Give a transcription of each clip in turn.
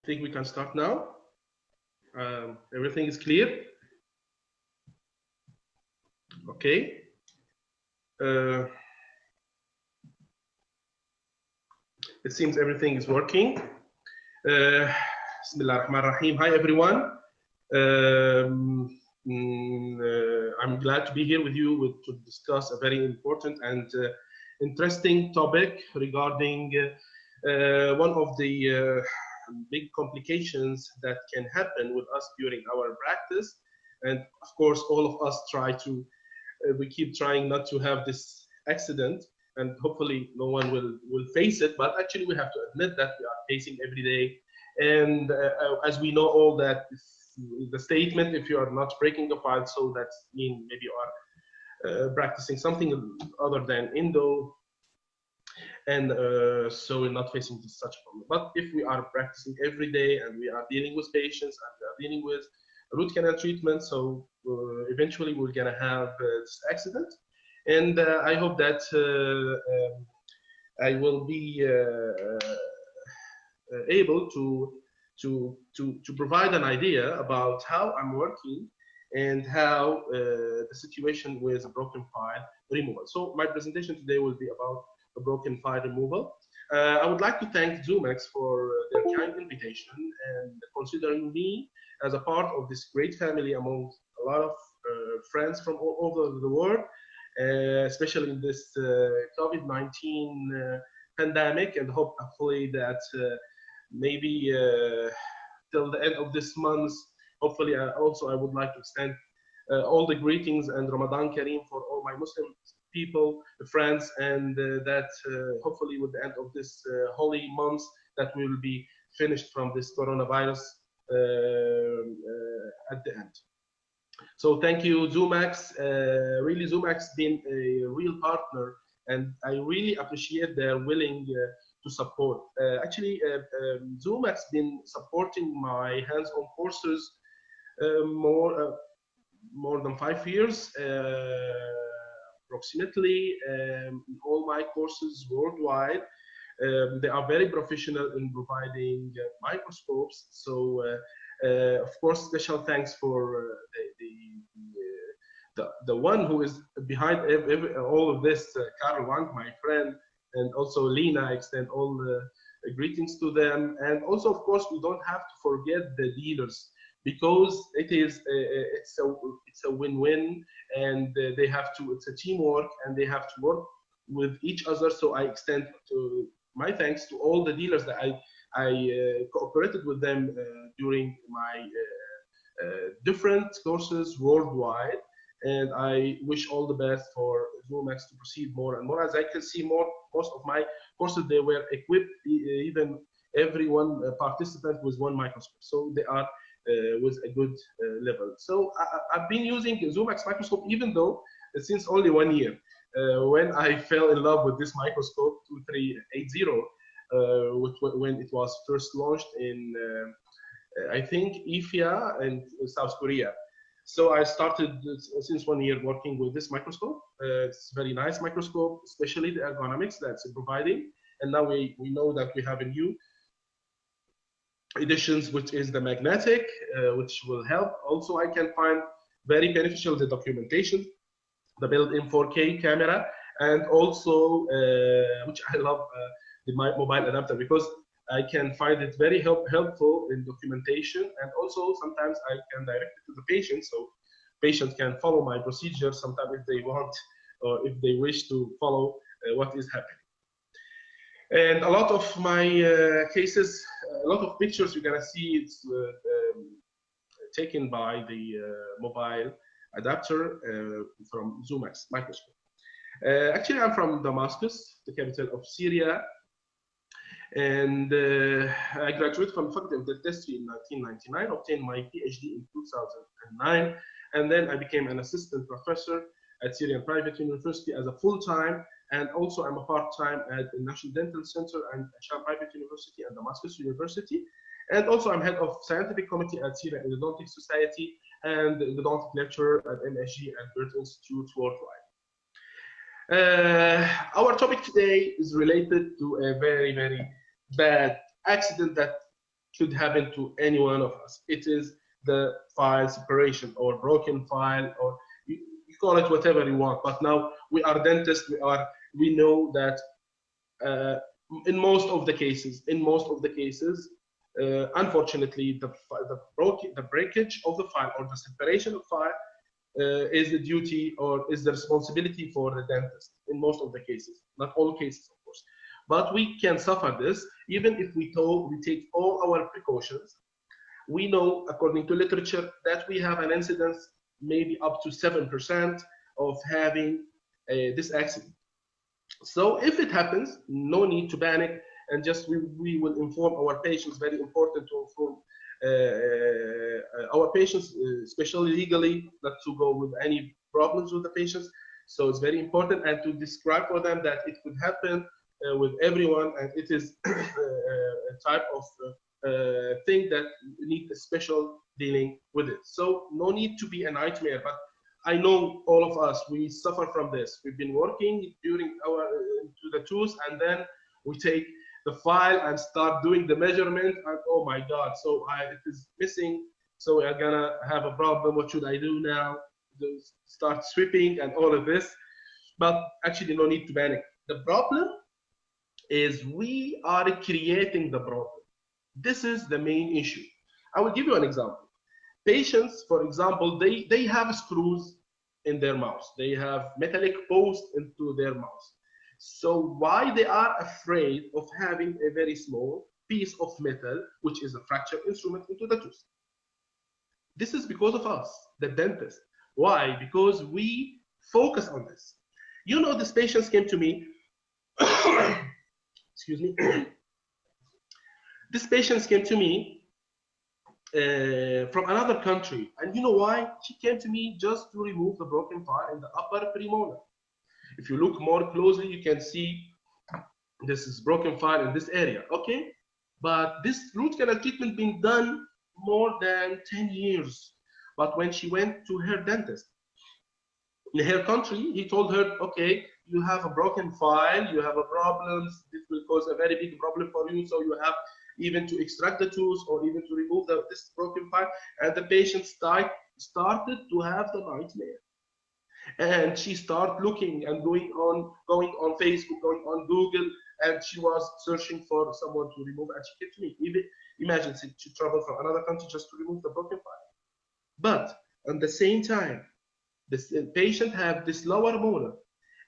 I think we can start now. Everything is clear. Okay. It seems everything is working. Bismillah ar-Rahman ar-Rahim. Hi, everyone. I'm glad to be here with you to discuss a very important and interesting topic regarding one of the big complications that can happen with us during our practice. And of course, all of us we keep trying not to have this accident, and hopefully no one will face it, but actually we have to admit that we are facing every day. And as we know all that, the statement, if you are not breaking the file, so that means maybe you are practicing something other than Indo, and so we're not facing such a problem. But if we are practicing every day and we are dealing with patients and we are dealing with root canal treatment, so eventually we're gonna have this accident. And I hope that I will be able to provide an idea about how I'm working and how the situation with a broken file removal. So my presentation today will be about a broken file removal. I would like to thank Zoomax for their kind invitation and considering me as a part of this great family among a lot of friends from all over the world, especially in this COVID-19 pandemic, and hopefully that maybe till the end of this month, hopefully also I would like to extend all the greetings and Ramadan Kareem for all my Muslim people, friends, and that hopefully with the end of this holy month that we will be finished from this coronavirus at the end. So thank you, Zoomax. Really, Zoomax been a real partner, and I really appreciate their willing to support. Actually, Zoomax been supporting my hands-on courses more than 5 years, approximately. All my courses worldwide. They are very professional in providing microscopes. So, of course, special thanks for the one who is behind all of this, Carl Wang, my friend, and also Lena. I extend all the greetings to them. And also, of course, we don't have to forget the dealers, because it's a win-win, and they have to, it's a teamwork, and they have to work with each other. So I extend my thanks to all the dealers that I cooperated with them during my different courses worldwide, and I wish all the best for Zoomax to proceed more and more. As I can see, most of my courses, they were equipped, even every one participant with one microscope, so they are with a good level. So I've been using Zoomax microscope, even though since only 1 year. When I fell in love with this microscope 2380, when it was first launched in, I think, IFIA in South Korea. So I started since 1 year working with this microscope. It's a very nice microscope, especially the ergonomics that's providing. And now we know that we have a new editions, which is the magnetic, which will help. Also, I can find very beneficial the documentation, the built-in 4K camera, and also, which I love, the mobile adapter, because I can find it very helpful in documentation, and also sometimes I can direct it to the patient, so patient can follow my procedure sometimes if they want, or if they wish to follow what is happening. And a lot of my cases, a lot of pictures you're gonna see, it's taken by the mobile adapter from Zoomax microscope. Actually, I'm from Damascus, the capital of Syria, and I graduated from the Faculty of Dentistry in 1999, obtained my PhD in 2009, and then I became an assistant professor at Syrian Private University as a full-time, and also I'm a part-time at the National Dental Center and Sham Private University and Damascus University. And also I'm head of scientific committee at Syrian Endodontic Society and the endodontic lecturer at MSG and Birth Institutes worldwide. Our topic today is related to a very, very bad accident that could happen to any one of us. It is the file separation or broken file, or you call it whatever you want. But now we are dentists. We know that in most of the cases, unfortunately, the breakage of the file or the separation of file is the duty or is the responsibility for the dentist in most of the cases, not all cases, of course. But we can suffer this even if we take all our precautions. We know, according to literature, that we have an incidence maybe up to 7% of having this accident. So if it happens, no need to panic, and just we will inform our patients. Very important to inform our patients, especially legally, not to go with any problems with the patients. So it's very important, and to describe for them that it could happen with everyone, and it is a type of thing that need a special dealing with it. So no need to be a nightmare, but I know all of us, we suffer from this. We've been working during our to the tooth, and then we take the file and start doing the measurement, and oh my God, so it is missing. So we are gonna have a problem. What should I do now? Start sweeping and all of this. But actually, no need to panic. The problem is we are creating the problem. This is the main issue. I will give you an example. Patients, for example, they have screws in their mouth. They have metallic posts into their mouth. So why they are afraid of having a very small piece of metal, which is a fracture instrument, into the tooth? This is because of us, the dentist. Why? Because we focus on this. You know, these patients came to me, excuse me, these patients came to me from another country. And you know why? She came to me just to remove the broken file in the upper premolar. If you look more closely, you can see this is broken file in this area, okay? But this root canal treatment been done more than 10 years. But when she went to her dentist in her country, he told her, okay, you have a broken file, you have a problem, this will cause a very big problem for you, so you have even to extract the tooth or even to remove this broken file. And the patient started to have the nightmare. And she started looking and going on Facebook, going on Google, and she was searching for someone to remove, and she came to me. Even imagine she traveled from another country just to remove the broken file. But at the same time, this patient had this lower molar,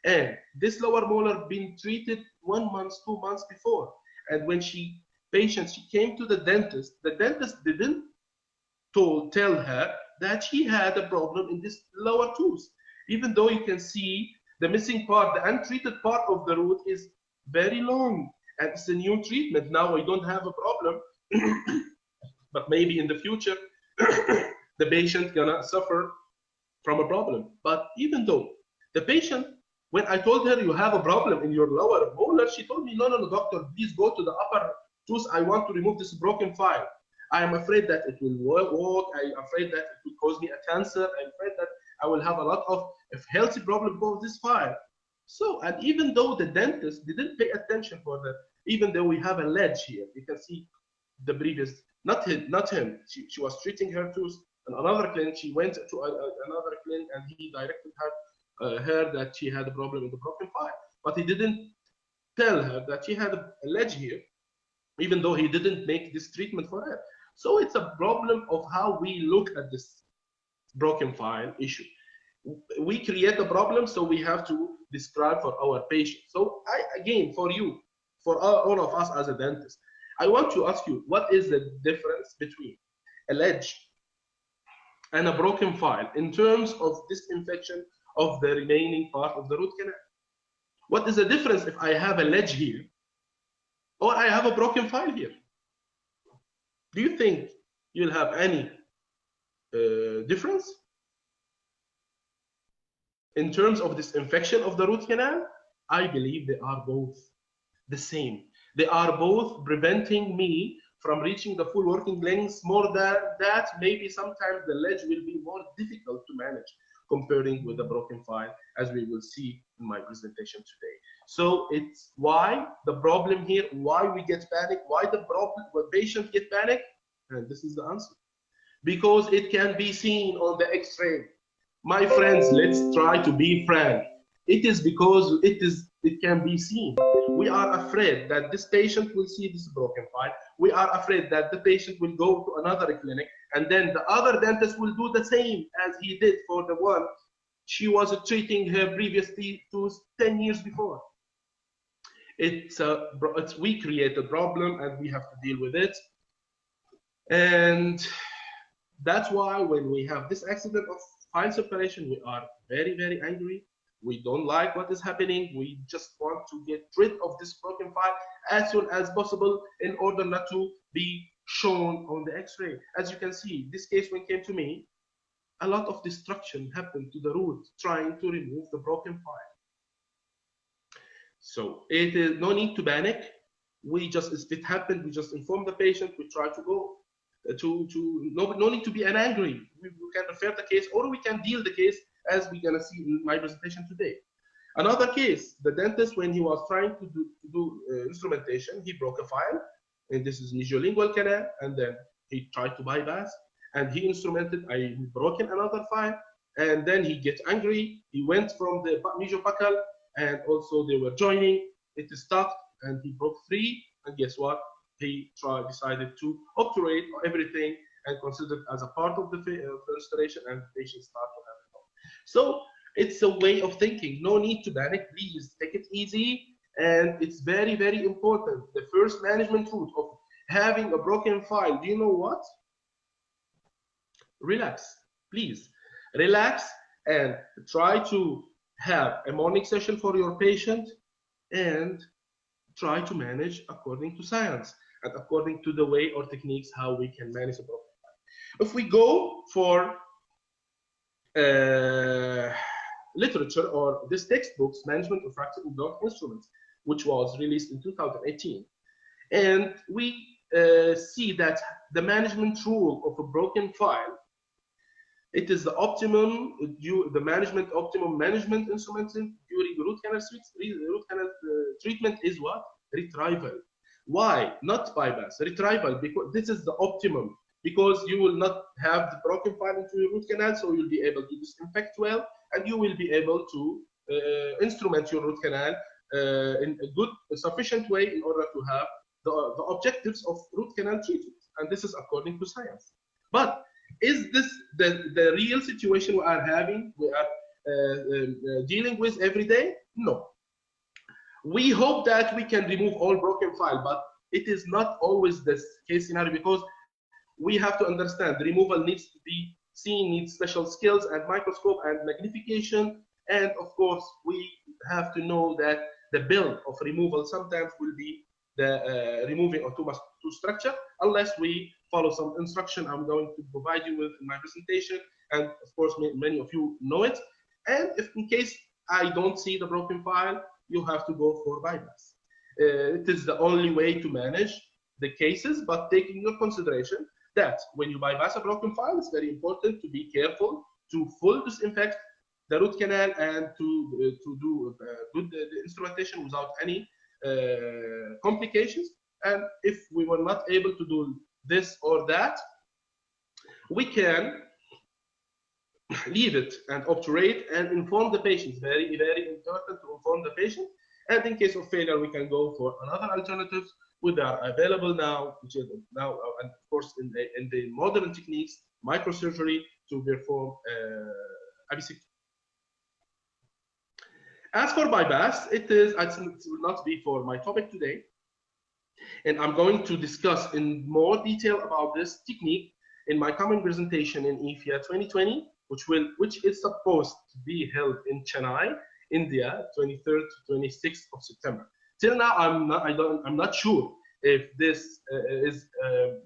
and this lower molar been treated 1 month, 2 months before. And when she came to the dentist didn't tell her that she had a problem in this lower tooth. Even though you can see the missing part, the untreated part of the root is very long, and it's a new treatment. Now we don't have a problem, but maybe in the future, the patient gonna suffer from a problem. But even though the patient, when I told her you have a problem in your lower molar, she told me, no, doctor, please go to the upper tooth. I want to remove this broken file. I am afraid that it will work. I am afraid that it will cause me a cancer. I'm afraid that I will have a lot of healthy problems with this file. So, and even though the dentist didn't pay attention for that, even though we have a ledge here, you can see the previous, not him. She was treating her tooth in another clinic. She went to another clinic, and he directed her that she had a problem in the broken file. But he didn't tell her that she had a ledge here, even though he didn't make this treatment for her. So it's a problem of how we look at this broken file issue. We create a problem, so we have to describe for our patient. So again, for you, for all of us as a dentist, I want to ask you, what is the difference between a ledge and a broken file in terms of disinfection of the remaining part of the root canal? What is the difference if I have a ledge here or I have a broken file here? Do you think you'll have any difference in terms of disinfection of the root canal? I believe they are both the same. They are both preventing me from reaching the full working length. More than that, maybe sometimes the ledge will be more difficult to manage. comparing with a broken file, as we will see in my presentation today. So it's why the problem here, why we get panic, why the problem, when patients get panic, and this is the answer. Because it can be seen on the X-ray. My friends, let's try to be frank. It is because it can be seen. We are afraid that this patient will see this broken file. We are afraid that the patient will go to another clinic, and then the other dentist will do the same as he did for the one she was treating her previously to 10 years before. We create a problem and we have to deal with it. And that's why when we have this accident of file separation, we are very, very angry. We don't like what is happening. We just want to get rid of this broken file as soon as possible in order not to be shown on the X-ray. As you can see, this case when it came to me, a lot of destruction happened to the root trying to remove the broken file. So it is no need to panic. We just, if it happened, we just inform the patient. We try to go no need to be angry. We can refer the case, or we can deal the case as we're gonna see in my presentation today. Another case, the dentist, when he was trying to do instrumentation, he broke a file, and this is mesiolingual canal, and then he tried to bypass, and he instrumented, I broken another file, and then he gets angry. He went from the mesiobuccal, and also they were joining. It is stuck, and he broke 3, and guess what? He decided to obturate everything and consider it as a part of the restoration, and the patient started to have it. So it's a way of thinking. No need to panic. Please take it easy. And it's very, very important. The first management route of having a broken file, do you know what? Relax. Please relax and try to have a morning session for your patient and try to manage according to science and according to the way or techniques how we can manage a broken file. If we go for literature or this textbooks, Management of Fractal Orthodontic Instruments, which was released in 2018, and we see that the management rule of a broken file, it is the optimum management instrumented during root canal treatment is what? Retrieval. Why? Not bypass. Retrieval, because this is the optimum, because you will not have the broken file into your root canal, so you'll be able to disinfect well, and you will be able to instrument your root canal in a good, sufficient way in order to have the objectives of root canal treatment. And this is according to science. But is this the real situation we are having, we are dealing with every day? No. We hope that we can remove all broken file, but it is not always this case scenario, because we have to understand the removal needs to be seen, needs special skills and microscope and magnification. And of course, we have to know that the build of removal sometimes will be the removing of too structure, unless we follow some instruction I'm going to provide you with in my presentation. And of course, many of you know it. And if in case I don't see the broken file, you have to go for bypass. It is the only way to manage the cases, but taking into consideration that when you bypass a broken file, it's very important to be careful to full disinfect the root canal and to do good instrumentation without any complications. And if we were not able to do this or that, we can leave it and obturate and inform the patient. Very, very important to inform the patient. And in case of failure, we can go for another alternatives which are available now, which is now, and of course, in the modern techniques, microsurgery to perform ABCT. As for bypass, it will not be for my topic today. And I'm going to discuss in more detail about this technique in my coming presentation in IFIA 2020, which is supposed to be held in Chennai, India, 23rd to 26th of September. Till now, I'm not sure if this is the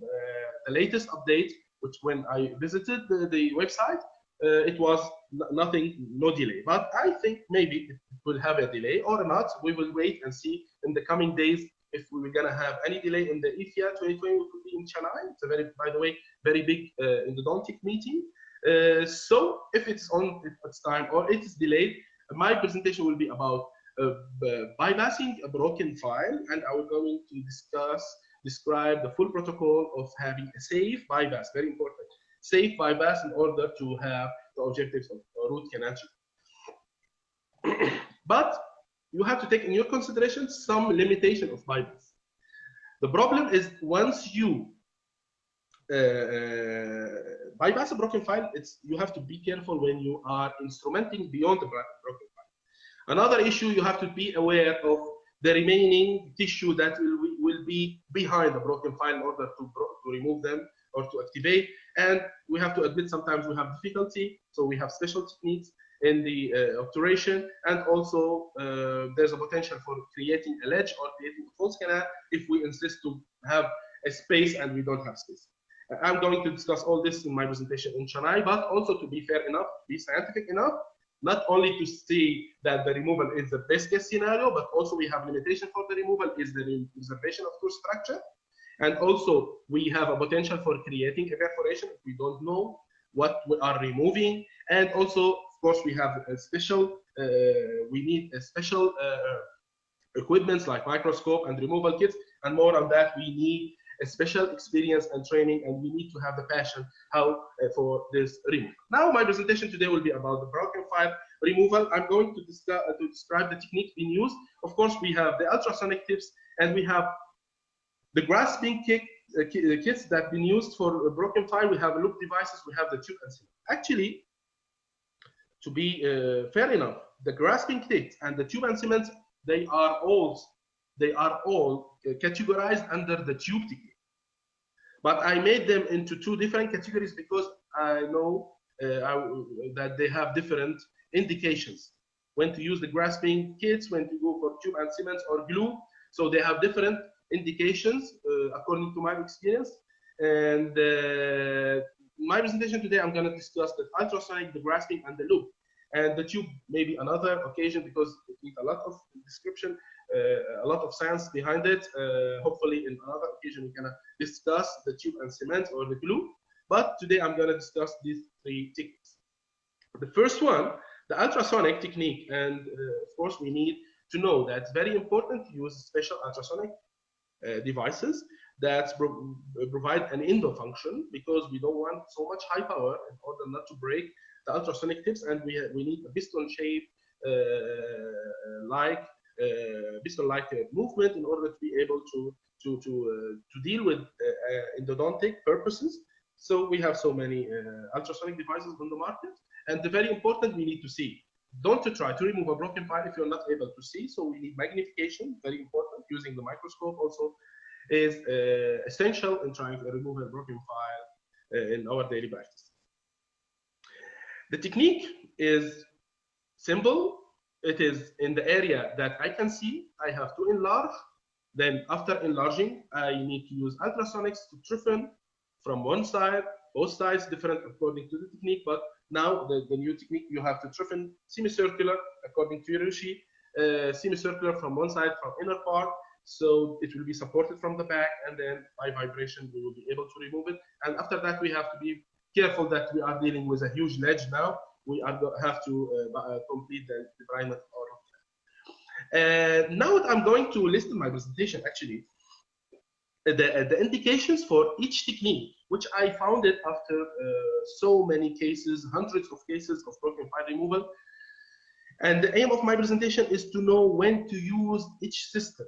latest update, which when I visited the website, it was nothing, no delay. But I think maybe it will have a delay or not. We will wait and see in the coming days if we're gonna have any delay in the IFIA 2020, which will be in Chennai. It's a very, by the way, very big endodontic meeting. So if it's on its time or it is delayed, my presentation will be about bypassing a broken file, and I will going to describe the full protocol of having a safe bypass, very important, safe bypass in order to have the objectives of root canal. But you have to take in your consideration some limitation of bypass. The problem is once you bypass a broken file, you have to be careful when you are instrumenting beyond the broken file. Another issue, you have to be aware of the remaining tissue that will be behind the broken file in order to remove them or to activate. And we have to admit sometimes we have difficulty, so we have special techniques in the obturation, and also there's a potential for creating a ledge or creating a false canal if we insist to have a space and we don't have space. I'm going to discuss all this in my presentation in Chennai, but also to be fair enough, be scientific enough, not only to see that the removal is the best case scenario, but also we have limitation for the removal is the preservation of core structure. And also we have a potential for creating a perforation if we don't know what we are removing. And also, of course, we have a special, we need a special equipments like microscope and removal kits. And more on that, we need a special experience and training, and we need to have the passion how for this removal. Now, my presentation today will be about the broken file removal. I'm going to describe the technique being used. Of course, we have the ultrasonic tips, and we have the grasping kits that have been used for a broken file. We have loop devices, we have the tube and cement. Actually, to be fair enough, the grasping kits and the tube and cement, they are all categorized under the tube technique. But I made them into two different categories because I know that they have different indications. When to use the grasping kits, when to go for tube and cement or glue. So they have different indications according to my experience. And my presentation today, I'm going to discuss the ultrasonic, the grasping, and the loop. And the tube may be another occasion because it needs a lot of description, a lot of science behind it. Hopefully, in another occasion, we can discuss the tube and cement or the glue. But today, I'm going to discuss these three techniques. The first one, the ultrasonic technique. And of course, we need to know that it's very important to use special ultrasonic devices that provide an endo function, because we don't want so much high power in order not to break the ultrasonic tips, and we need a piston shape piston-like movement in order to be able to deal with endodontic purposes. So we have so many ultrasonic devices on the market, and the very important we need to see. Don't try to remove a broken file if you're not able to see. So we need magnification, very important. Using the microscope also is essential in trying to remove a broken file in our daily practice. The technique is simple. It is in the area that I can see. I have to enlarge. Then after enlarging, I need to use ultrasonics to triffin from one side, both sides different according to the technique. But now the new technique, you have to triffin semicircular according to your sheet, semicircular from one side, from inner part. So it will be supported from the back, and then by vibration, we will be able to remove it. And after that, we have to be careful that we are dealing with a huge ledge now. We have to complete the debridement. Now I'm going to list in my presentation, actually, the indications for each technique, which I found it after so many cases, hundreds of cases of broken file removal. And the aim of my presentation is to know when to use each system,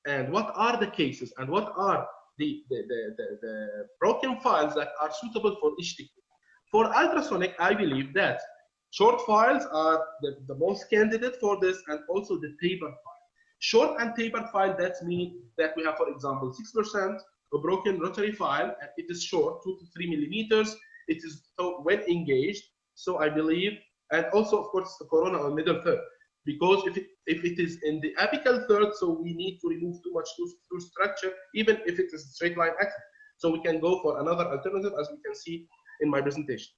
and what are the cases, and what are the broken files that are suitable for each technique. For ultrasonic, I believe that short files are the most candidate for this, and also the tapered file. Short and tapered file, that means that we have, for example, 6% a broken rotary file, and it is short, 2 to 3 millimeters. It is well engaged, so I believe, and also, of course, the corona or middle third, because if it is in the apical third, so we need to remove too much tooth structure, even if it is a straight line axis. So we can go for another alternative, as we can see in my presentation.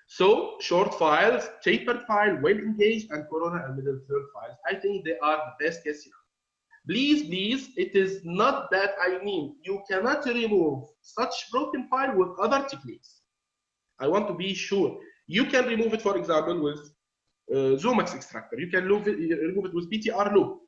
So short files, tapered file, well engaged, and corona and middle third files, I think they are the best case scenario. Please, it is not that I mean you cannot remove such broken file with other techniques. I want to be sure. You can remove it, for example, with Zomax extractor. You can remove it with PTR loop.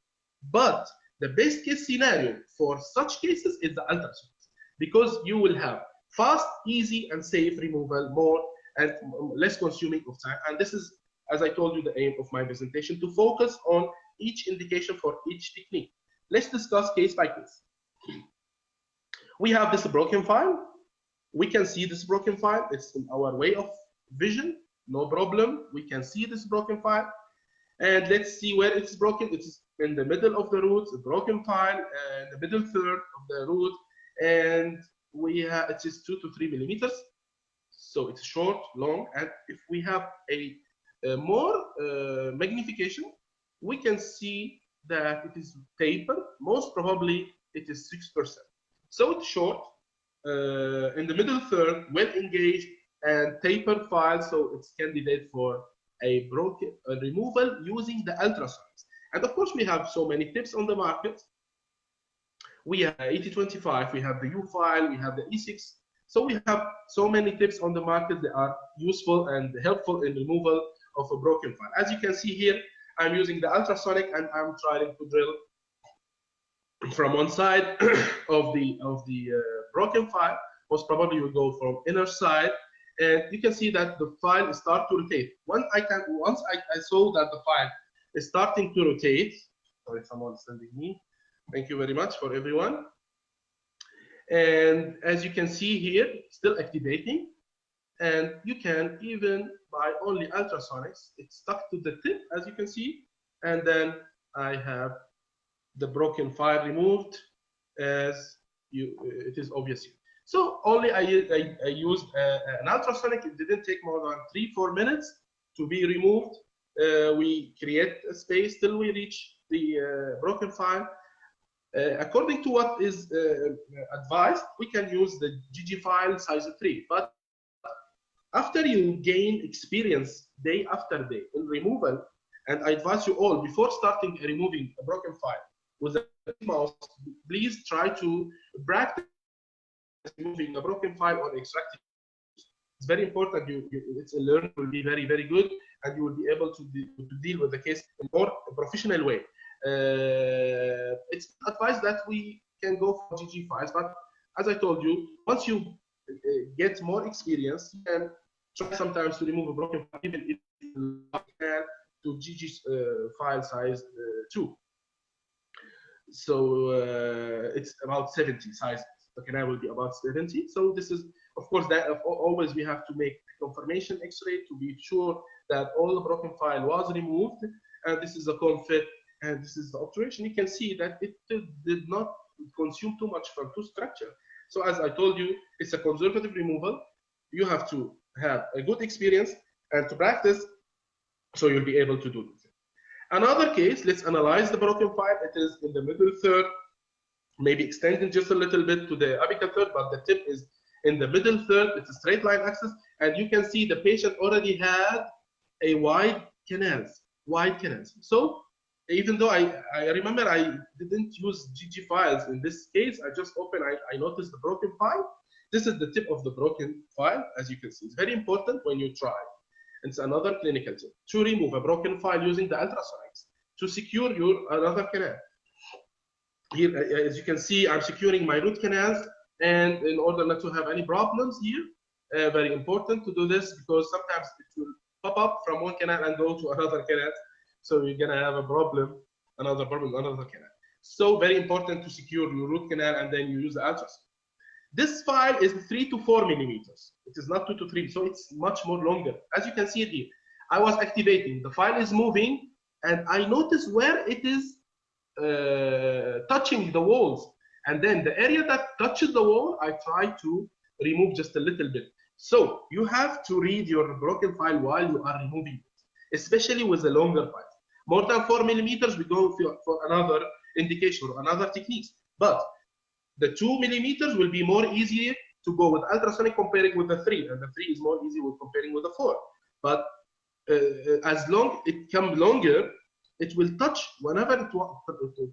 But the best case scenario for such cases is the ultrasonics, because you will have fast, easy, and safe removal, more and less consuming of time. And this is, as I told you, the aim of my presentation, to focus on each indication for each technique. Let's discuss case by case. We have this broken file. We can see this broken file. It's in our way of vision, no problem. We can see this broken file. And let's see where it's broken. It's in the middle of the root, a broken file, and the middle third of the root. And we have, it is 2 to 3 millimeters. So it's short, long. And if we have a more magnification, we can see that it is tapered. Most probably it is 6%. So it's short, in the middle third, well engaged, and tapered file. So it's candidate for a removal using the ultrasonics. And of course, we have so many tips on the market. We have 8025, we have the U file, we have the E6. So we have so many tips on the market that are useful and helpful in removal of a broken file. As you can see here, I'm using the ultrasonic, and I'm trying to drill from one side of the broken file. Most probably you will go from inner side, and you can see that the file starts to rotate. Once I saw that the file is starting to rotate. Sorry, someone's sending me. Thank you very much for everyone. And as you can see here, still activating. And you can even, by only ultrasonics, it's stuck to the tip, as you can see. And then I have the broken file removed, as it is obvious here. So only I used an ultrasonic. It didn't take more than 3-4 minutes to be removed. We create a space till we reach the broken file. According to what is advised, we can use the GG file size 3. But after you gain experience day after day in removal, and I advise you all, before starting removing a broken file with a mouse, please try to practice removing a broken file or extracting. It's very important. It's a learning will be very, very good, and you will be able to deal with the case in a more professional way. It's advised that we can go for GG files, but as I told you, once you get more experience, you can try sometimes to remove a broken file, even if you can, to GG file size 2. So it's about 70 size. The canal will be about 70. So this is, of course, that always we have to make confirmation X-ray to be sure that all the broken file was removed. And this is a confit, and this is the obturation. You can see that it did not consume too much from tooth structure. So as I told you, it's a conservative removal. You have to have a good experience and to practice, so you'll be able to do this. Another case, let's analyze the broken file. It is in the middle third, maybe extending just a little bit to the apical third, but the tip is in the middle third. It's a straight line axis, and you can see the patient already had a wide canals. So even though I remember I didn't use GG files in this case, I just opened, I noticed the broken file. This is the tip of the broken file, as you can see. It's very important when you try. It's another clinical tip to remove a broken file using the ultrasonics to secure your another canal. Here, as you can see, I'm securing my root canals, and in order not to have any problems here, very important to do this, because sometimes it will pop up from one canal and go to another canal. So you're gonna have a problem, another canal. So very important to secure your root canal, and then you use the ultrasound. This file is 3 to 4 millimeters. It is not 2 to 3, so it's much more longer. As you can see it here, I was activating. The file is moving, and I notice where it is touching the walls. And then the area that touches the wall, I try to remove just a little bit. So you have to read your broken file while you are removing it, especially with the longer files. More than 4 millimeters, we go for another indication or another techniques. But the 2 millimeters will be more easier to go with ultrasonic comparing with the 3, and the 3 is more easy with comparing with the 4. But as long it comes longer, it will touch whenever it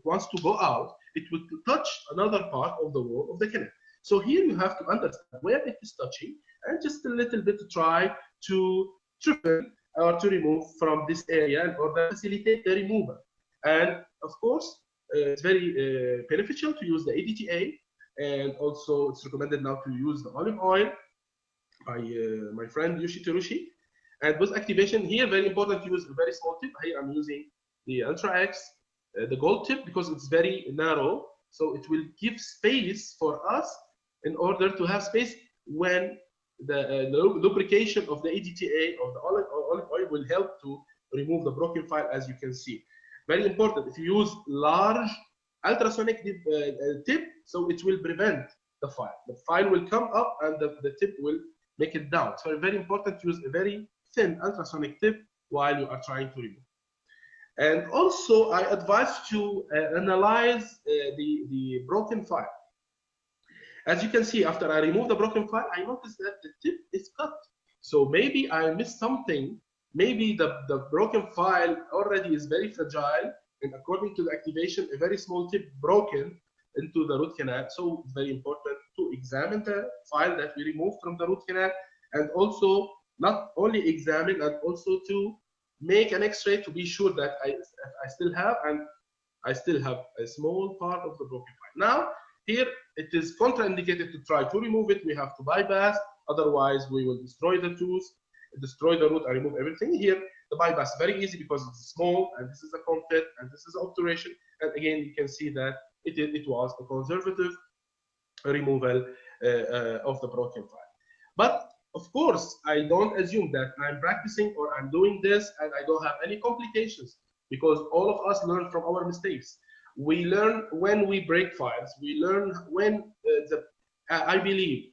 wants to go out. It will touch another part of the wall of the canal. So here you have to understand where it is touching and just a little bit try to trim or to remove from this area in order to facilitate the removal. And of course, it's very beneficial to use the EDTA, and also it's recommended now to use the olive oil by my friend Yoshi Terushi. And with activation here, very important to use a very small tip. Here I'm using the Ultra X, the gold tip, because it's very narrow. So it will give space for us in order to have space when the lubrication of the EDTA of the olive oil will help to remove the broken file, as you can see. Very important, if you use large ultrasonic tip, so it will prevent the file. The file will come up and the tip will make it down. So very important to use a very thin ultrasonic tip while you are trying to remove. And also, I advise to analyze the broken file. As you can see, after I remove the broken file, I notice that the tip is cut. So maybe I missed something. Maybe the broken file already is very fragile, and according to the activation, a very small tip broken into the root canal. So it's very important to examine the file that we removed from the root canal, and also not only examine, and also to make an X-ray to be sure that I still have a small part of the broken file. Now, here it is contraindicated to try to remove it. We have to bypass, otherwise we will destroy the tooth, destroy the root, and remove everything. Here, the bypass is very easy because it's small, and this is a confit, and this is obturation. And again, you can see that it was a conservative removal of the broken file. But of course, I don't assume that I'm practicing or I'm doing this and I don't have any complications, because all of us learn from our mistakes. We learn when we break files. We learn when I believe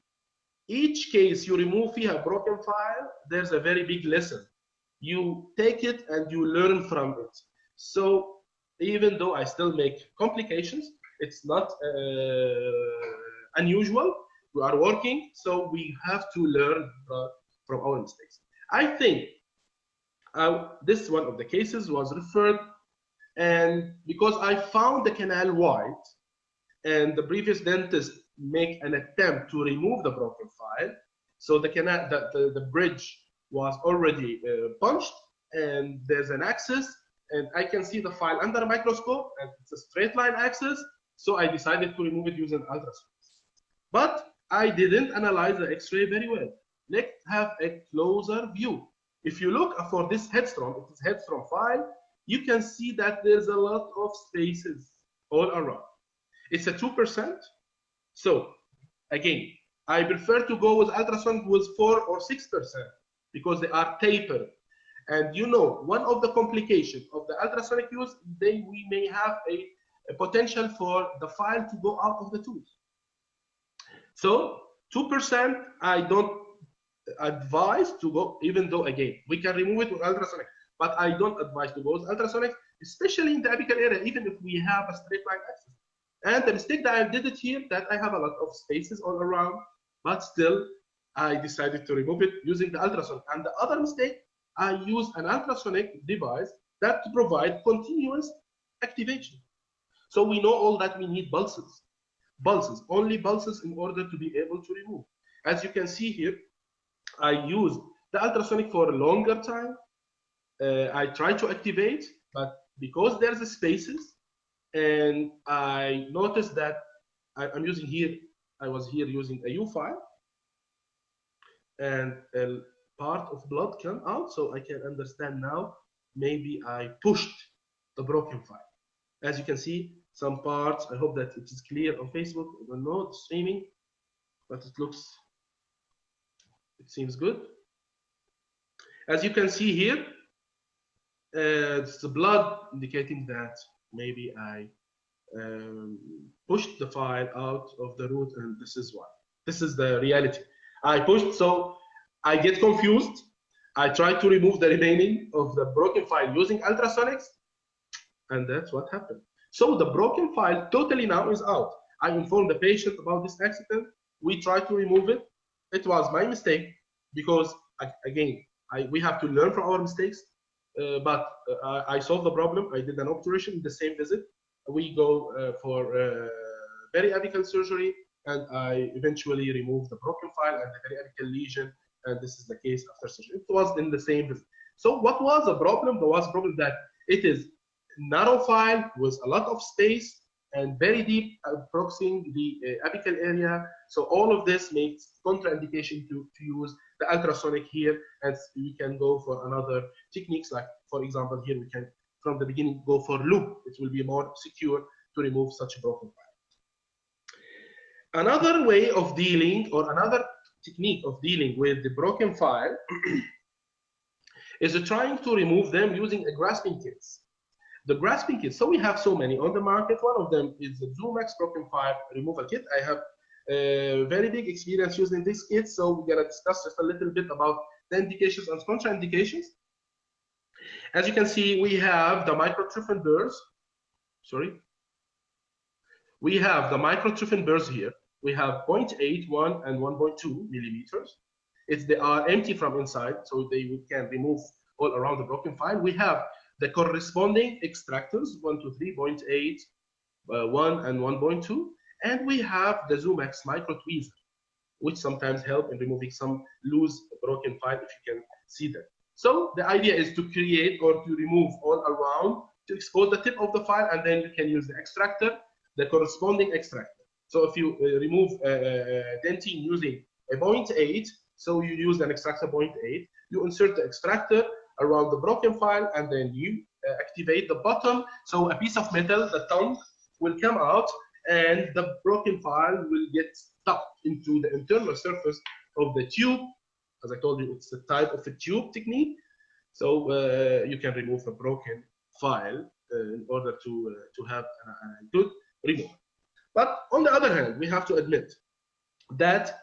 each case you remove a broken file, there's a very big lesson. You take it and you learn from it. So even though I still make complications, it's not unusual. We are working, so we have to learn from our mistakes. I think this one of the cases was referred, and because I found the canal wide, and the previous dentist make an attempt to remove the broken file, so the canal, the bridge was already punched, and there's an axis, and I can see the file under a microscope, and it's a straight line axis, so I decided to remove it using ultrasound. But I didn't analyze the X-ray very well. Let's have a closer view. If you look for this headstrom, it is headstrom file, you can see that there's a lot of spaces all around. It's a 2%. So again, I prefer to go with ultrasound with 4 or 6% because they are tapered. And you know, one of the complications of the ultrasonic use, we may have a potential for the file to go out of the tooth. So 2%, I don't advise to go, even though again, we can remove it with ultrasonic, but I don't advise to go with ultrasonic, especially in the apical area, even if we have a straight line axis. And the mistake that I did it here, that I have a lot of spaces all around, but still I decided to remove it using the ultrasound. And the other mistake, I used an ultrasonic device that to provide continuous activation. So we know all that we need pulses. Pulses, only pulses in order to be able to remove. As you can see here, I use the ultrasonic for a longer time. I try to activate, but because there's a spaces, and I noticed that I'm using here, I was here using a U file, and a part of blood came out, so I can understand now, maybe I pushed the broken file. As you can see, some parts, I hope that it is clear on Facebook. I don't know, it's streaming, but it seems good. As you can see here, it's the blood indicating that maybe I pushed the file out of the root, and this is why. This is the reality. I pushed, so I get confused. I try to remove the remaining of the broken file using ultrasonics, and that's what happened. So the broken file totally now is out. I informed the patient about this accident. We tried to remove it. It was my mistake because, again, we have to learn from our mistakes. But I solved the problem. I did an obturation in the same visit. We go for periapical surgery, and I eventually removed the broken file and the periapical lesion, and this is the case after surgery. It was in the same visit. So what was the problem? There was a problem that it is narrow file with a lot of space and very deep approaching the apical area. So all of this makes contraindication to use the ultrasonic here, and we can go for another techniques, like for example here we can from the beginning go for loop. It will be more secure to remove such a broken file. Another way of dealing, or another technique of dealing with the broken file is trying to remove them using a grasping kits. The grasping kits, so we have so many on the market. One of them is the Zoomax broken file removal kit. I have very big experience using this kit, so we're gonna discuss just a little bit about the indications and contraindications. As you can see, we have the microtrophin burrs. Sorry. We have the microtrophin burrs here. We have 0.8, 1, and 1.2 millimeters. They are empty from inside, so we can remove all around the broken file. We have the corresponding extractors, 1 to 3, 0.8, 1, and 1.2. And we have the Zoomax micro tweezer, which sometimes help in removing some loose broken file, if you can see that. So the idea is to create or to remove all around, to expose the tip of the file, and then you can use the extractor, the corresponding extractor. So if you remove dentine using a 0.8, so you use an extractor 0.8, you insert the extractor around the broken file, and then you activate the bottom. So a piece of metal, the tongue, will come out, and the broken file will get stuck into the internal surface of the tube. As I told you, it's a type of a tube technique. So you can remove a broken file in order to have a good removal. But on the other hand, we have to admit that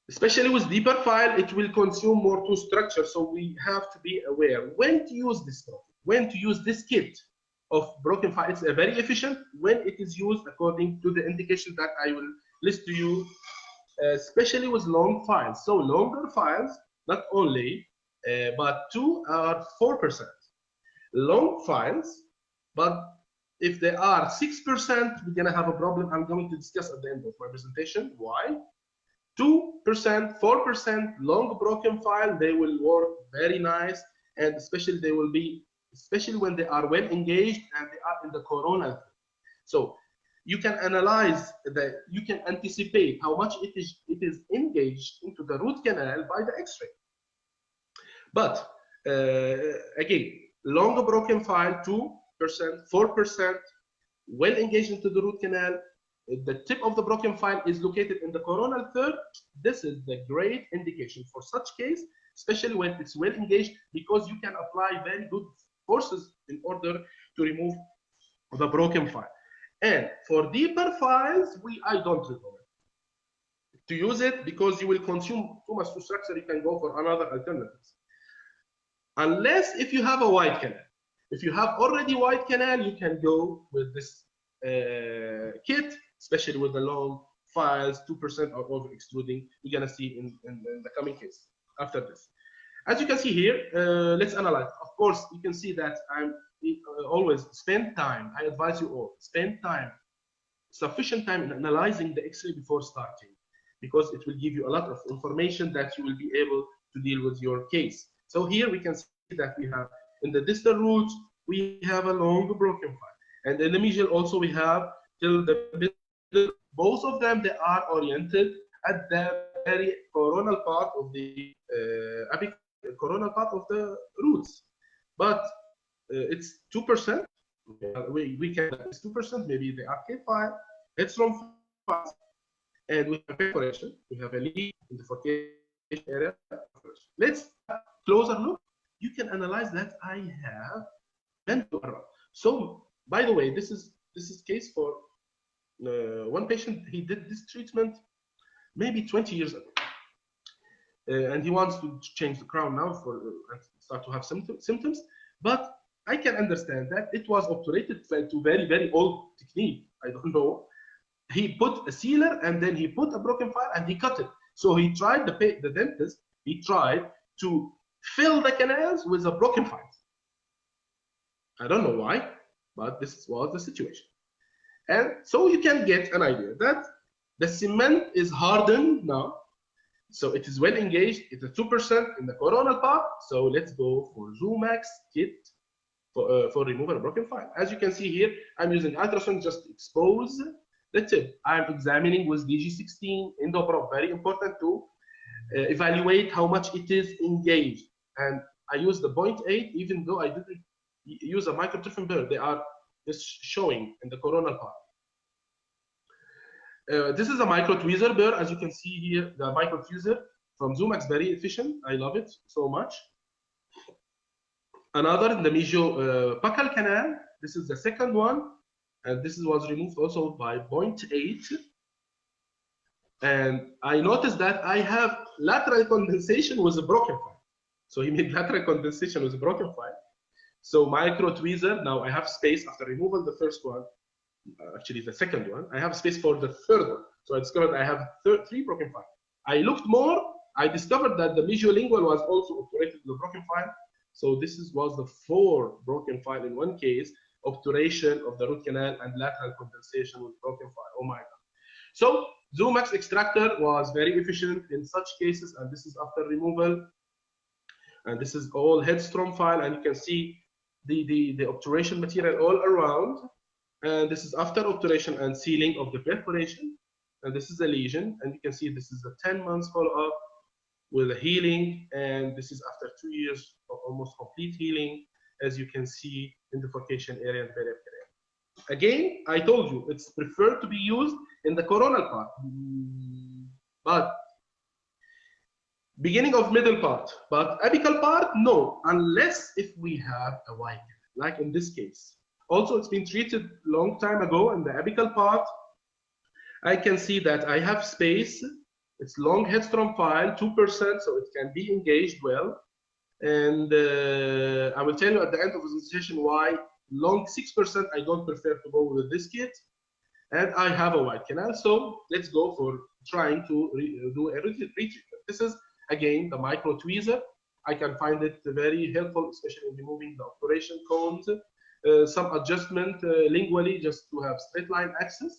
especially with deeper file, it will consume more to structure. So we have to be aware when to use this broken, when to use this kit of broken file. It's very efficient when it is used according to the indication that I will list to you, especially with long files. So longer files, not only, but 2 or 4%. Long files, but if they are 6%, we're gonna have a problem. I'm going to discuss at the end of my presentation why. 2%, 4% long broken file, they will work very nice, and especially they will be, especially when they are well engaged and they are in the coronal. So you can analyze that, you can anticipate how much it is engaged into the root canal by the X-ray. But again, longer broken file, 2%, 4%, well engaged into the root canal. The tip of the broken file is located in the coronal third. This is the great indication for such case, especially when it's well engaged, because you can apply very good forces in order to remove the broken file. And for deeper files, I don't recommend to use it, because you will consume too much structure. You can go for another alternatives. Unless if you have a wide canal. If you have already wide canal, you can go with this kit, especially with the long files, 2% or over extruding. We're gonna see in the coming case after this. As you can see here, let's analyze. Of course, you can see that I'm always spend time. I advise you all, spend time, sufficient time in analyzing the X-ray before starting, because it will give you a lot of information that you will be able to deal with your case. So here we can see that we have in the distal root, we have a long broken file. And in the medial also we have till the middle. Both of them, they are oriented at the very coronal part of the coronal part of the roots. But it's 2%. We can, it's 2%, maybe the arcade file, headstrong file, and we have perforation. We have a leak in the fortification area. Let's closer look. You can analyze that I have bent around. So, by the way, this is case for one patient. He did this treatment maybe 20 years ago, and he wants to change the crown now for and start to have symptoms. But I can understand that it was obturated to very old technique. I don't know. He put a sealer and then he put a broken file and he cut it. So he tried, the dentist, he tried to fill the canals with a broken file. I don't know why, but this was the situation. And so you can get an idea that The cement is hardened now, so it is well engaged. It is 2% in the coronal part. So let's go for Zoomax kit for removing a broken file. As you can see here, I'm using ultrasound just to expose the tip. I'm examining with DG16 endoprobe, very important to evaluate how much it is engaged. And I use the 0.8, even though I didn't use a microtriffin burr. They are just showing in the coronal part. This is a micro tweezer burr. As you can see here, the micro tweezer from Zoomax, very efficient. I love it so much. Another in the Mesobuccal canal. This is the second one, and this was removed also by 0.8. And I noticed that I have lateral condensation with a broken file. So he made lateral condensation with a broken file. So micro tweezer. Now I have space after removal the first one. Actually, the second one. I have space for the third one. So I discovered I have 3 broken files. I looked more. I discovered that the mesolingual was also obturated with a broken file. So this was the 4 broken file in one case, obturation of the root canal and lateral condensation with broken file. Oh my God. So Zoomax extractor was very efficient in such cases, and this is after removal. And this is all headstrom file, and you can see the obturation material all around. And this is after obturation and sealing of the perforation. And this is a lesion, and you can see this is a 10 months follow-up with a healing, and this is after 2 years of almost complete healing, as you can see in the bifurcation area and periapic area. Again, I told you it's preferred to be used in the coronal part, but beginning of middle part, but apical part, no, unless if we have a wide canal, like in this case. Also, it's been treated long time ago in the apical part. I can see that I have space. It's long headstrom file, 2%, so it can be engaged well. And I will tell you at the end of the presentation why long 6% I don't prefer to go with this kit. And I have a wide canal, so let's go for trying to do a retreatment. This is again the micro tweezer. I can find it very helpful, especially in removing the obturation cones. Some adjustment lingually just to have straight line access.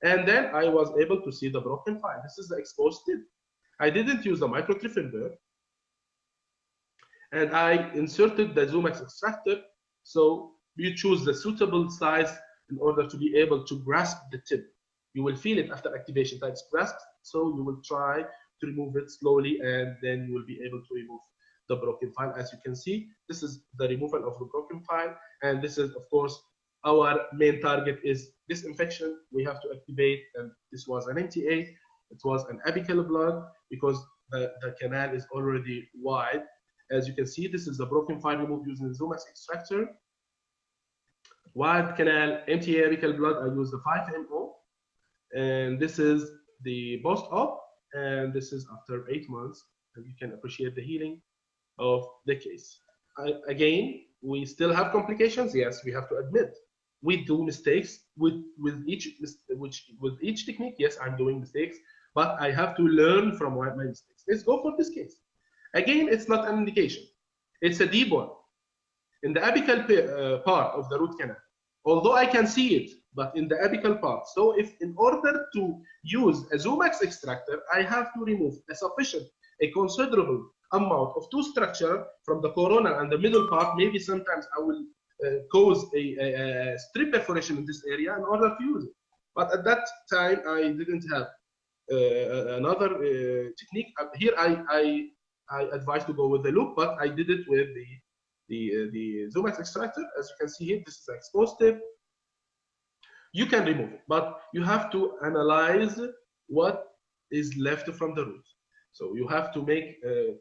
And then I was able to see the broken file. This is the exposed tip. I didn't use the microtriffin burr. And I inserted the Zoomax extractor. So you choose the suitable size in order to be able to grasp the tip. You will feel it after activation. It's grasped, so you will try to remove it slowly, and then you will be able to remove the broken file. As you can see, this is the removal of the broken file. And this is, of course, our main target is disinfection. We have to activate, and this was an MTA. It was an apical blood because the canal is already wide. As you can see, this is the broken file removed using the Zoomax extractor. Wide canal, MTA apical blood, I use the 5MO. And this is the post-op, and this is after 8 months. And you can appreciate the healing of the case. Again, we still have complications. Yes, we have to admit. We do mistakes with each technique. Yes, I'm doing mistakes, but I have to learn from my mistakes. Let's go for this case. Again, it's not an indication. It's a deep one in the apical part of the root canal. Although I can see it, but in the apical part. So if in order to use a Zoomax extractor, I have to remove a considerable amount of two structure from the coronal and the middle part, maybe sometimes I will cause a strip perforation in this area in order to use it. But at that time, I didn't have another technique. Here, I advise to go with the loop, but I did it with the Zoomax extractor. As you can see here, this is an exposed tip. You can remove it, but you have to analyze what is left from the root. So you have to make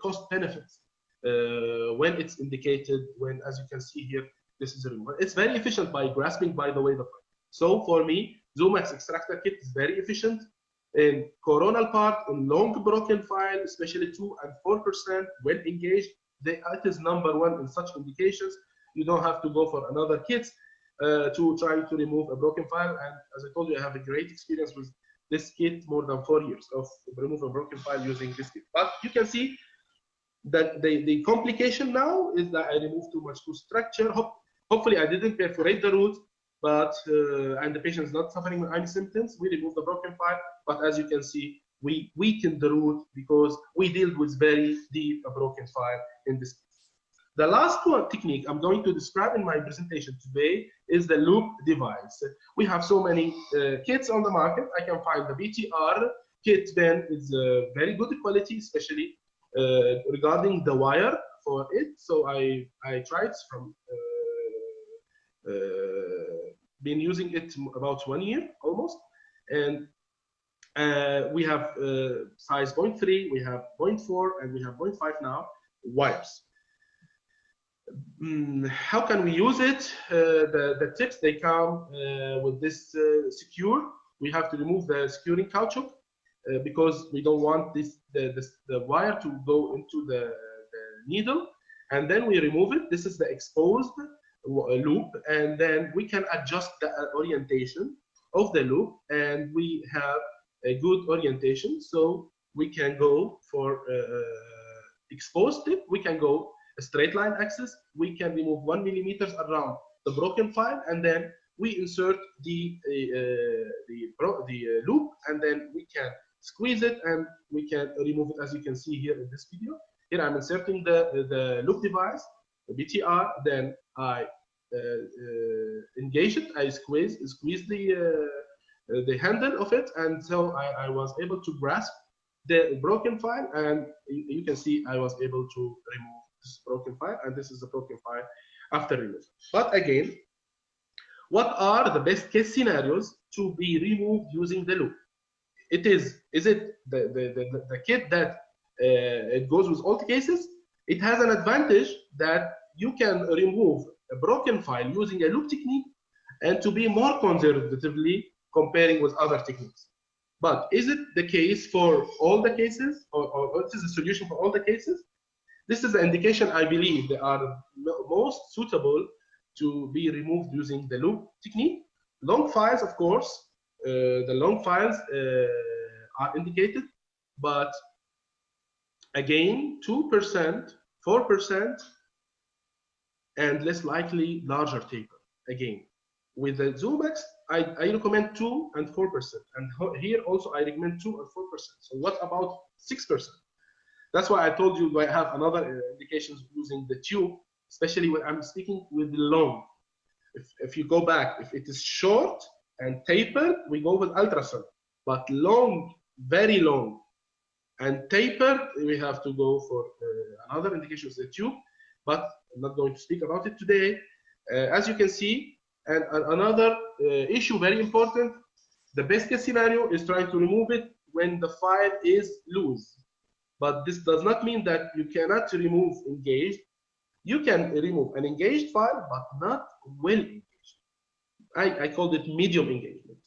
cost benefits when it's indicated, when, as you can see here, this is a removal. It's very efficient by grasping, by the way. So for me, Zoomax extractor kit is very efficient in coronal part, in long broken file, especially 2 and 4%, well engaged. It is #1 in such indications. You don't have to go for another kit to try to remove a broken file. And as I told you, I have a great experience with this kit, more than 4 years of removing a broken file using this kit. But you can see that the complication now is that I removed too much structure. Hopefully I didn't perforate the root. but and the patient is not suffering with any symptoms, we remove the broken file. But as you can see, we weakened the root because we dealt with very deep broken file in this case. The last one technique I'm going to describe in my presentation today is the loop device. We have so many kits on the market. I can find the BTR kit, then it's very good quality, especially regarding the wire for it. So I tried from been using it about 1 year almost, and we have size 0.3, we have 0.4, and we have 0.5 now wires. How can we use it? The tips, they come with this secure. We have to remove the securing caoutchouc because we don't want the wire to go into the needle, and then we remove it. This is the exposed loop, and then we can adjust the orientation of the loop, and we have a good orientation. So we can go for exposed tip, we can go a straight line axis, we can remove 1 millimeter around the broken file, and then we insert the loop, and then we can squeeze it and we can remove it, as you can see here in this video. Here I'm inserting the loop device, the BTR, then I engage it, I squeeze the handle of it, and so I was able to grasp the broken file, and you can see I was able to remove this broken file, and this is the broken file after removal. But again, what are the best case scenarios to be removed using the loop? Is it the kit that it goes with all the cases? It has an advantage that you can remove a broken file using a loop technique and to be more conservatively comparing with other techniques. But is it the case for all the cases, or what is the solution for all the cases? This is the indication I believe they are most suitable to be removed using the loop technique. Long files, of course, the long files are indicated, but again, 2%, 4%, and less likely larger taper. Again, with the Zumax, I recommend 2 and 4%, and here also I recommend 2 and 4%. So what about 6%? That's why I told you I have another indications using the tube, especially when I'm speaking with the long. If you go back, if it is short and tapered, we go with ultrasound. But long, very long, and tapered, we have to go for another indication with the tube. But I'm not going to speak about it today. As you can see, and another issue very important, the best case scenario is trying to remove it when the file is loose. But this does not mean that you cannot remove engaged. You can remove an engaged file, but not well engaged. I called it medium engagement.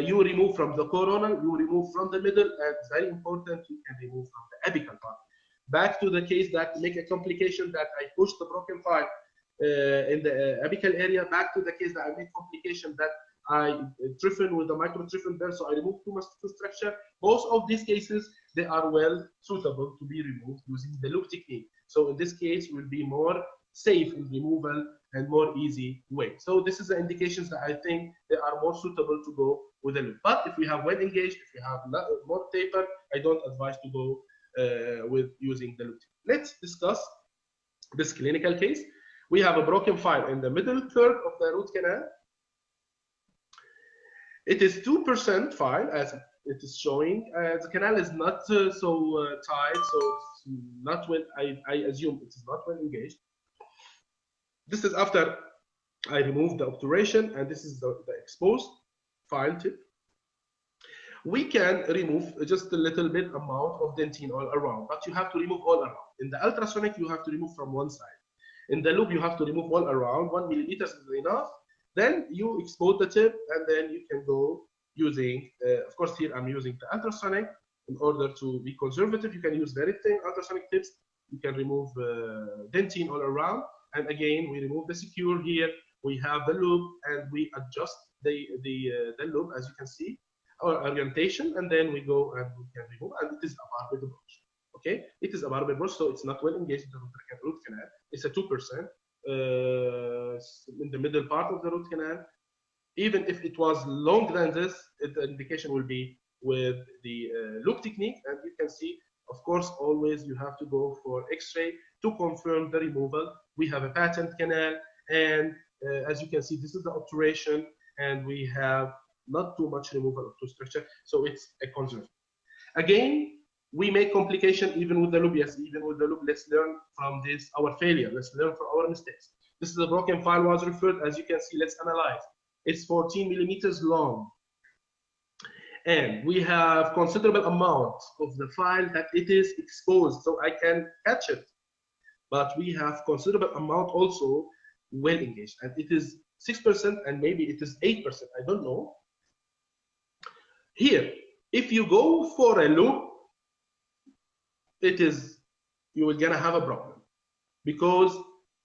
You remove from the coronal, you remove from the middle, and it's very important, you can remove from the apical part. Back to the case that make a complication that I pushed the broken file in the apical area, back to the case that I make complication that I triffin with the microtryphin there, so I remove too much structure. Both of these cases, they are well suitable to be removed using the loop technique. So in this case, will be more safe in removal and more easy way. So this is the indications that I think they are more suitable to go with the loop. But if we have well engaged, if we have more taper, I don't advise to go with using the loop. Let's discuss this clinical case. We have a broken file in the middle third of the root canal. It is 2% file as it is showing. The canal is not so tight, so it's not well. I assume it is not well engaged. This is after I removed the obturation, and this is the exposed file tip. We can remove just a little bit amount of dentine all around, but you have to remove all around. In the ultrasonic, you have to remove from one side. In the loop, you have to remove all around. 1 millimeter is enough. Then you expose the tip, and then you can go using, of course, here I'm using the ultrasonic in order to be conservative. You can use very thin ultrasonic tips. You can remove dentine all around. And again, we remove the secure here. We have the loop, and we adjust the loop, as you can see, our orientation, and then we go and we can remove, and it is a barbed brush. Okay, it is a barbed brush, so it's not well engaged in the root canal. It's a 2%. in the middle part of the root canal. Even if it was longer than this, the indication will be with the loop technique. And you can see, of course, always you have to go for X-ray to confirm the removal. We have a patent canal, and as you can see, this is the obturation, and we have not too much removal of tooth structure, so it's a conservative. Again, we make complication even with the loop. Yes, even with the loop, let's learn from this, our failure. Let's learn from our mistakes. This is a broken file was referred, as you can see, let's analyze. It's 14 millimeters long. And we have considerable amount of the file that it is exposed, so I can catch it. But we have considerable amount also well engaged, and it is 6% and maybe it is 8%, I don't know. Here, if you go for a loop, you will gonna have a problem, because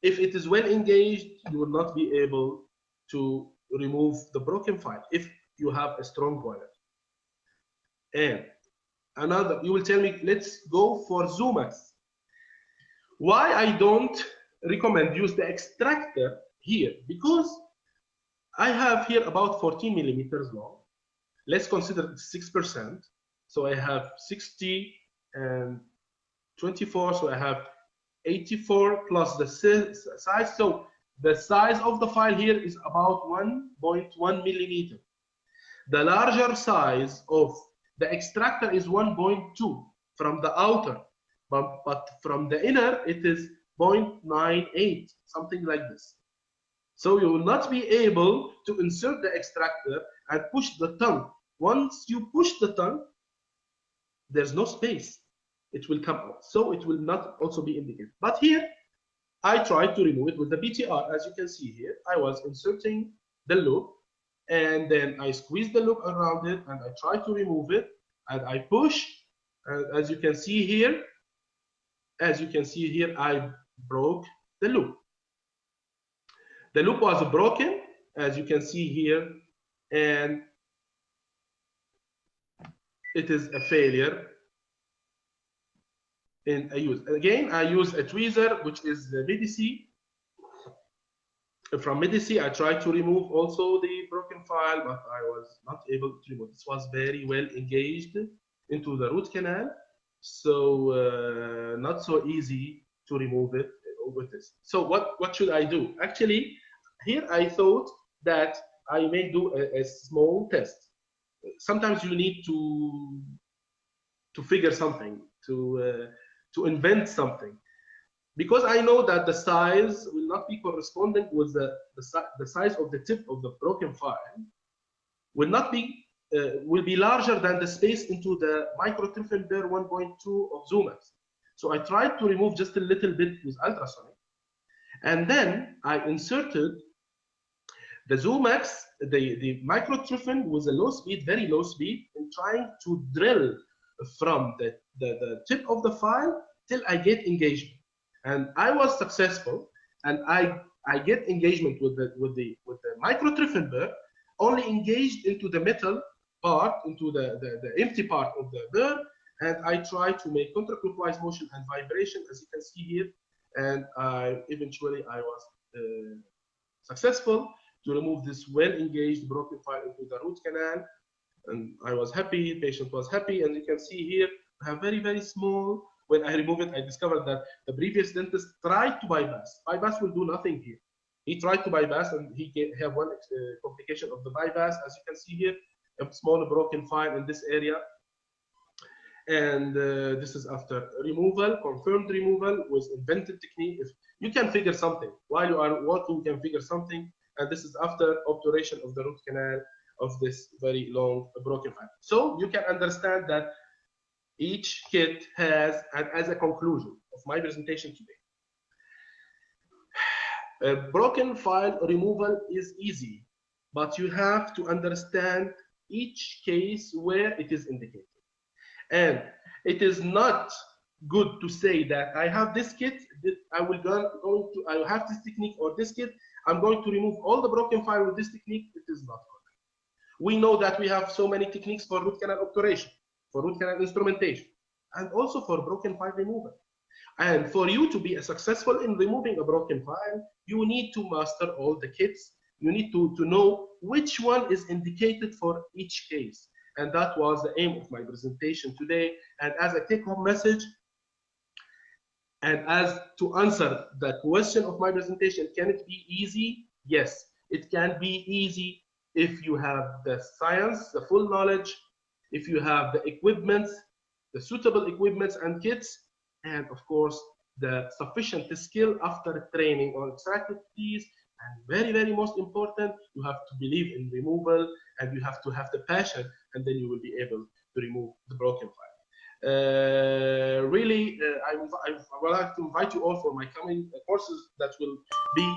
if it is well engaged, you will not be able to remove the broken file if you have a strong boiler. And another, you will tell me, let's go for Zumax. Why I don't recommend use the extractor here? Because I have here about 14 millimeters long. Let's consider 6%. So I have 60 and 24, so I have 84 plus the size. So the size of the file here is about 1.1 millimeter. The larger size of the extractor is 1.2 from the outer, but from the inner it is 0.98, something like this. So you will not be able to insert the extractor and push the tongue. Once you push the tongue, there's no space. It will come out. So it will not also be indicated. But here, I tried to remove it with the BTR. As you can see here, I was inserting the loop, and then I squeeze the loop around it, and I try to remove it, and I push. And as you can see here, I broke the loop. The loop was broken, as you can see here, and it is a failure. And I use a tweezer, which is the Medici. From Medici, I tried to remove also the broken file, but I was not able to remove. This was very well engaged into the root canal, so not so easy to remove it with this. So what should I do? Actually, here I thought that I may do a small test. Sometimes you need to figure something, to invent something, because I know that the size will not be corresponding with the size of the tip of the broken file, will be larger than the space into the microtriffin burr 1.2 of Zumax. So I tried to remove just a little bit with ultrasonic, and then I inserted the Zumax, the microtriffin with a low speed, very low speed, and trying to drill from the tip of the file till I get engagement. And I was successful, and I get engagement with the microtriffin burr, only engaged into the metal part, into the empty part of the burr, and I try to make counterclockwise motion and vibration, as you can see here, and eventually I was successful to remove this well-engaged broken file into the root canal, and I was happy, the patient was happy, and you can see here, I have very, very small. When I remove it, I discovered that the previous dentist tried to bypass. Bypass will do nothing here. He tried to bypass, and he have one complication of the bypass, as you can see here, a small broken file in this area. And this is after removal, confirmed removal with invented technique. If you can figure something while you are working, you can figure something. And this is after obturation of the root canal of this very long broken file. So you can understand that each kit has, and as a conclusion of my presentation today, a broken file removal is easy, but you have to understand each case where it is indicated. And it is not good to say that I have this kit, I have this technique or this kit, I'm going to remove all the broken file with this technique. It is not correct. We know that we have so many techniques for root canal obturation, for root canal instrumentation, and also for broken file removal. And for you to be successful in removing a broken file, you need to master all the kits. You need to know which one is indicated for each case. And that was the aim of my presentation today. And as a take-home message, and as to answer the question of my presentation, can it be easy? Yes, it can be easy if you have the science, the full knowledge, if you have the equipment, the suitable equipment and kits, and of course, the sufficient skill after training on extracted keys. And very, very most important, you have to believe in removal and you have to have the passion, and then you will be able to remove the broken file. Really, I would like to invite you all for my coming courses that will be,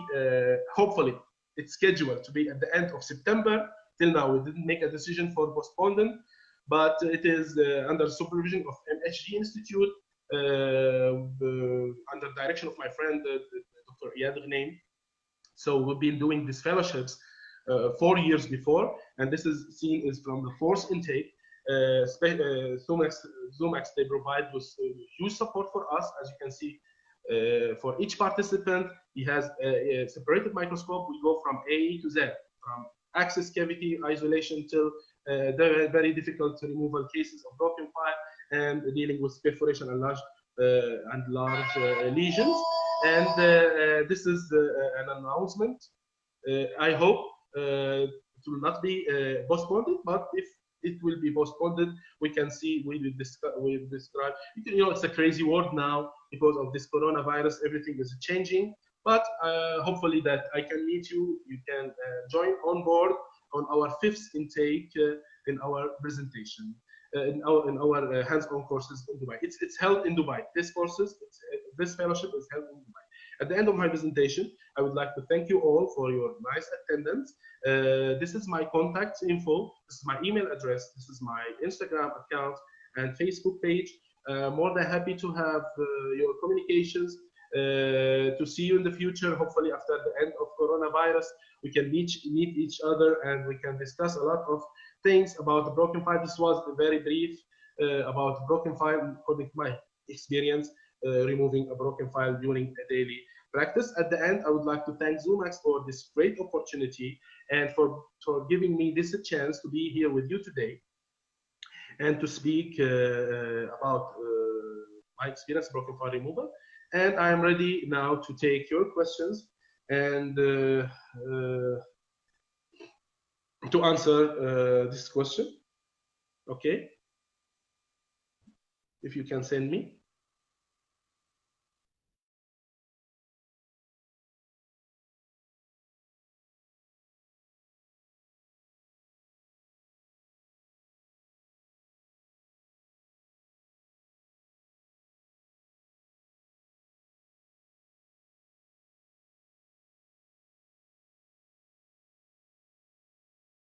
hopefully, it's scheduled to be at the end of September. Till now, we didn't make a decision for postponement, but it is under supervision of MHG Institute, under direction of my friend, Dr. Iyad Ghanem. So we've been doing these fellowships 4 years before, and this is seen as from the fourth intake. Zoomax, they provide with huge support for us. As you can see, for each participant, he has a separated microscope. We go from A to Z, from access cavity isolation till the very difficult removal cases of broken file and dealing with perforation and large lesions. And this is an announcement. I hope it will not be postponed, but if it will be postponed, we can see, we will describe, you know, it's a crazy world now because of this coronavirus, everything is changing, but hopefully that I can meet you, you can join on board on our fifth intake in our presentation, in our hands-on courses in Dubai. It's held in Dubai. This fellowship is held in Dubai. At the end of my presentation, I would like to thank you all for your nice attendance. This is my contact info. This is my email address. This is my Instagram account and Facebook page. More than happy to have your communications, to see you in the future. Hopefully after the end of coronavirus, we can meet each other and we can discuss a lot of things about the broken file. This was very brief about broken file according to my experience, removing a broken file during a daily practice. At the end, I would like to thank Zoomax for this great opportunity and for giving me this chance to be here with you today and to speak about my experience broken file removal. And I am ready now to take your questions and to answer this question. Okay, if you can send me.